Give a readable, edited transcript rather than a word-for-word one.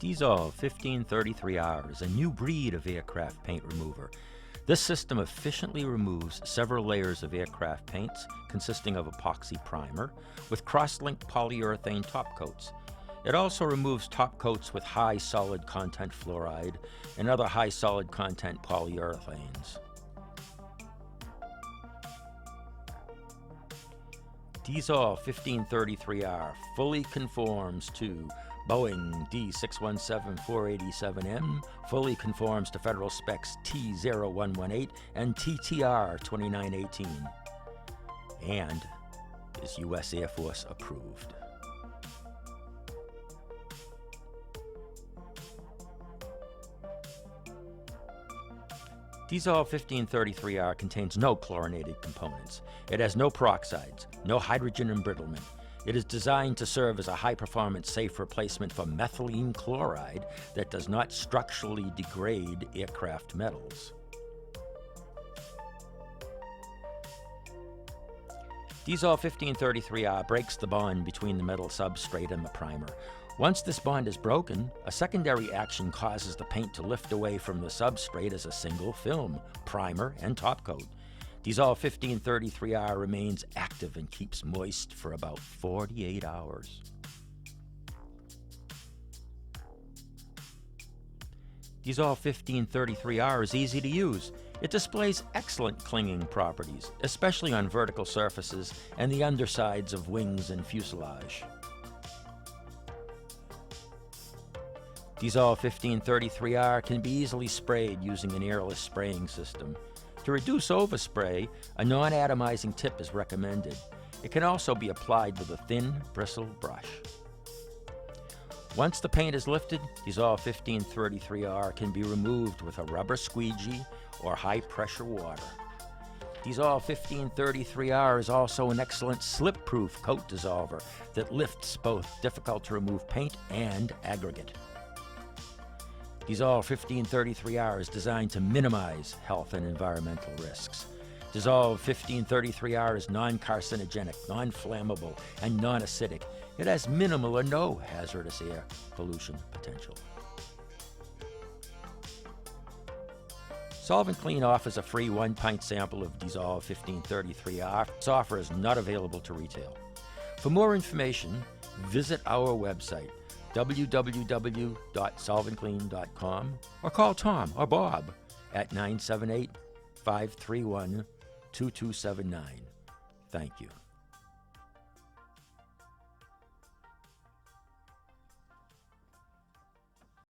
Zolve 1533R is a new breed of aircraft paint remover. This system efficiently removes several layers of aircraft paints consisting of epoxy primer with cross-linked polyurethane top coats. It also removes top coats with high solid content fluoride and other high solid content polyurethanes. Zolve 1533R fully conforms to Boeing D617487M, fully conforms to federal specs T0118 and TTR 2918, and is U.S. Air Force approved. Zolve 1533R contains no chlorinated components. It has no peroxides, no hydrogen embrittlement. It is designed to serve as a high-performance safe replacement for methylene chloride that does not structurally degrade aircraft metals. Zolve 1533R breaks the bond between the metal substrate and the primer. Once this bond is broken, a secondary action causes the paint to lift away from the substrate as a single film, primer, and top coat. Zolve 1533R remains active and keeps moist for about 48 hours. Zolve 1533R is easy to use. It displays excellent clinging properties, especially on vertical surfaces and the undersides of wings and fuselage. Zolve 1533R can be easily sprayed using an airless spraying system. To reduce overspray, a non-atomizing tip is recommended. It can also be applied with a thin, bristle brush. Once the paint is lifted, Zolve 1533R can be removed with a rubber squeegee or high-pressure water. Zolve 1533R is also an excellent slip-proof coat dissolver that lifts both difficult-to-remove paint and aggregate. Zolve 1533R is designed to minimize health and environmental risks. Zolve 1533R is non-carcinogenic, non-flammable, and non-acidic. It has minimal or no hazardous air pollution potential. Solvent Clean offers a free 1-pint sample of Zolve 1533R. This offer is not available to retail. For more information, visit our website, www.solventclean.com, or call Tom or Bob at 978-531-2279. Thank you.